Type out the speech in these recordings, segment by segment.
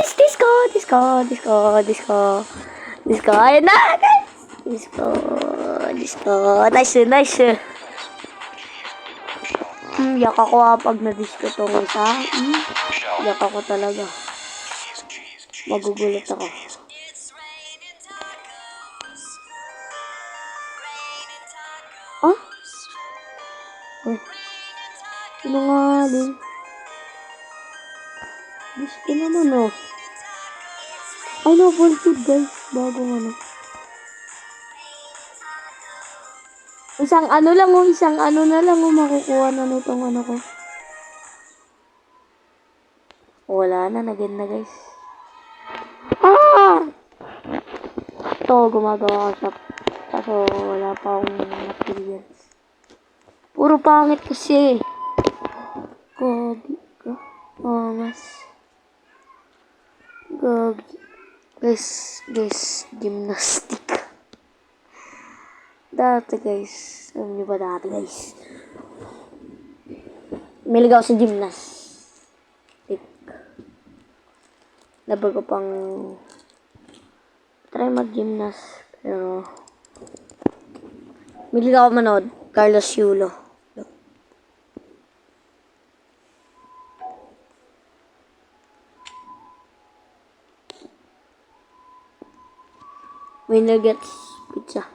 guys! Disco! Disco! Disco! Disco! Disco! Ayun na, guys! Disco! Disco! Nice! Nice! Yak ako pag na-disco tong isa. Yak ako talaga. Magugulat ako. Ah? Sino nga din? Disco naman no. Ay no, voltage guys. Bagong ano. Isang ano na lang makukuha na nitong ano ko. Wala na, naganda guys. Ito, gumagawa ko siya. Kaso wala pa akong materials. Puro pangit kasi. Gogi ka. Mas. Gogi. Guys, gymnastic. Dati guys, alam niyo ba dati guys? Miligaw sa gymnastic. Dapat ko pang try mag-gymnast. Pero miligaw manood, Carlos Yulo. Winner gets pizza.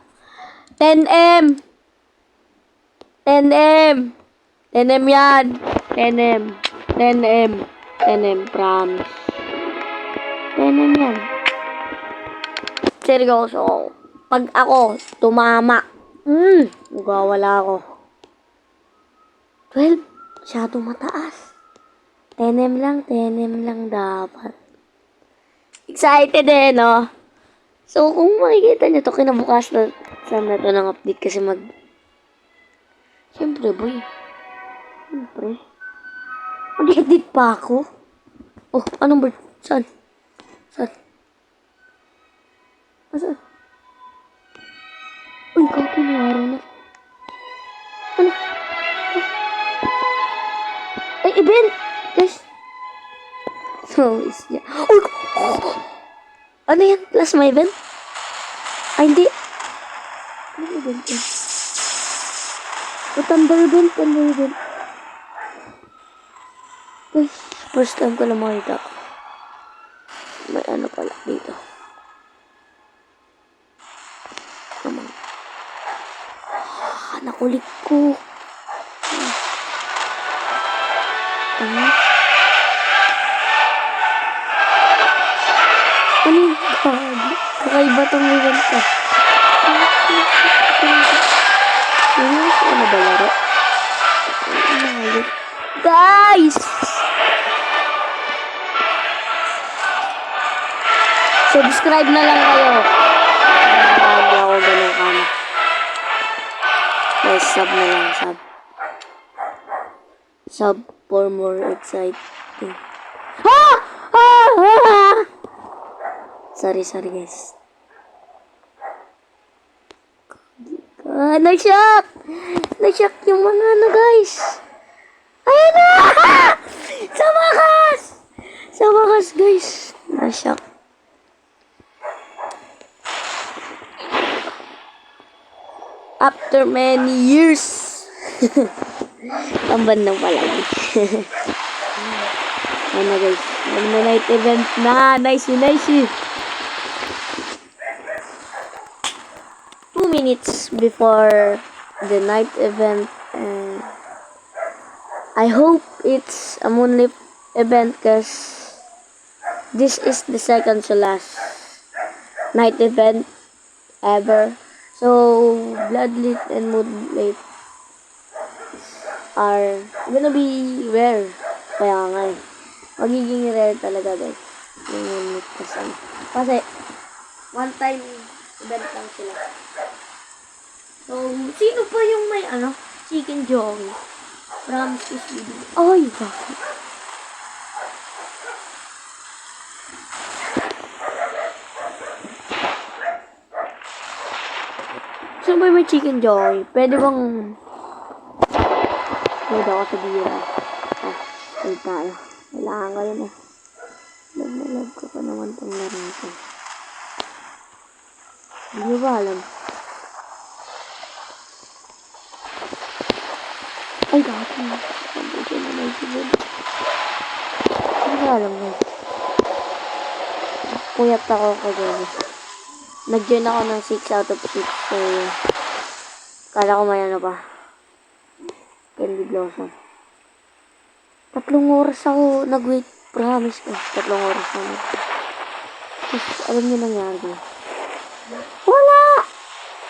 10M! 10M! 10M yan! 10M! 10M! 10M, promise. 10M yan. Seryoso. Pag ako, tumama. Magwawala ako. 12. Masyado mataas. 10M lang dapat. Excited no? So, kung makikita nyo to, kinabukas na sana to ng update kasi Siyempre, boy. Siyempre. Mag-edit pa ako. Oh, anong bird? Saan? Saan? Uy, kapo na araw na. Ano? Ay, event! Guys. So, is ya. Uy! Ano yan? Plasma event? Ay, hindi. Ano event yan? Thunder event. Guys, first time ko lang makita. May ano pala dito. Naman. Nakulik ko. Ano? Ano yung gagi? Kakaiba tong event ka. Ano ba laro? Guys! Subscribe na lang kayo. Hindi ako ganun kama. Guys, sub na lang, sub. Sub for more exciting. Sorry guys. Nag-shock yung mga ano guys. Ayan na! Sa wakas guys. Na-shock. After many years. Ang bandang pala. Ano guys. Mag-night event na. Nice. 2 minutes before the night event, and I hope it's a moonlit event because this is the second to last night event ever. So bloodlit and moonlit are gonna be rare. Kaya nga magiging rare talaga guys yung moonlit kasi one time event lang sila. So, sino pa yung may chicken joey? Promise is video. Ay, bakit? Sino ba yung may chicken joey? Pwede ako sabihin. Ay tayo. Kailangan ko yun Love ko pa naman tong laro ko. Hindi nyo ba alam? Ay, gati. Nandito na may sibod. Hindi ba alam guys? Puyat ako kagabi. Nag-join ako ng 6 out of 6. So, kala ko may ano pa. Candy Blossom. 3 oras ako nag-wait. Promise ko. 3 oras na. Tapos, alam nyo nangyari. Wala!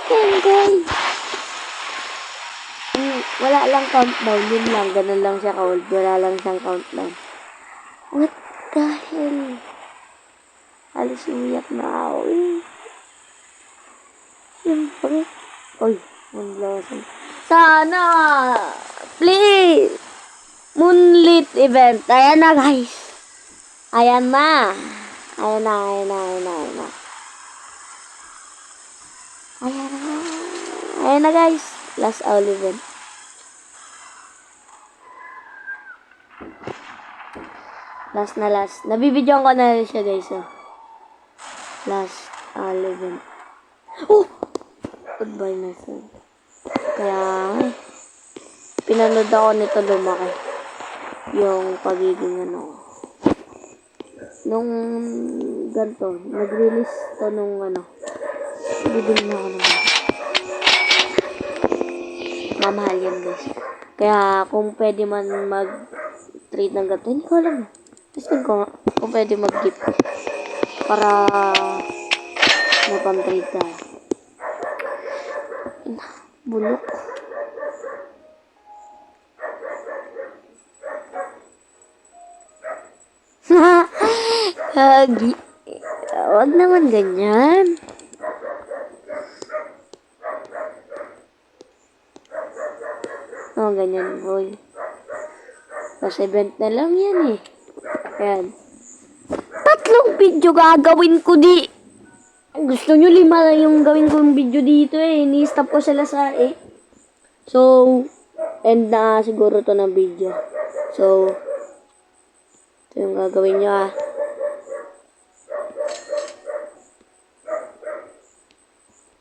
Candy! Wala lang countdown. Yun lang. Ganun lang siya ka-hold. Wala lang siyang countdown. What the hell? Halos umiyak na ako eh. Siyempre. Oy, Moonblossom. Sana! Please! Moonlit event. Ayan na guys. Ayan na. Ayan na. Ayan na guys. Last all event. Last na last. Nabibidyoan ko na siya guys. Oh. Last all event. Oh! Goodbye my friend. Kaya pinanood ako nito lumaki. Yung pagiging ano. Nung ganito. Nag-release to nung ano. Bibili na ako naman. Mamahal yan guys. Kaya kung pwede man mag-trade ng ganito. Hindi ko alam. Testing ko nga. Kung pwede mag-gift. Para mapang-trade tayo. Bulok. Hagi. Wag naman ganyan. Oh, ganyan boy. Last event na lang yan eh. Ayan. 3 video gagawin ko di. Gusto nyo 5 lang yung gawin kong video dito eh. Ni-stop ko sila sa 8. So, end na siguro to ng video. So, ito yung gagawin nyo ah.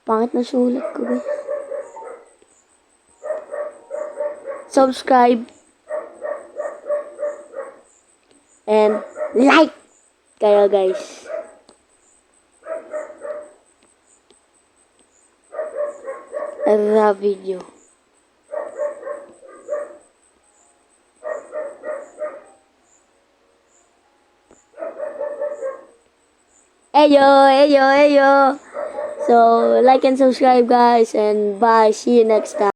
Pangit na sulat ko guys. Subscribe. And like kayo guys. The video. Ayo. So, like and subscribe guys and bye. See you next time.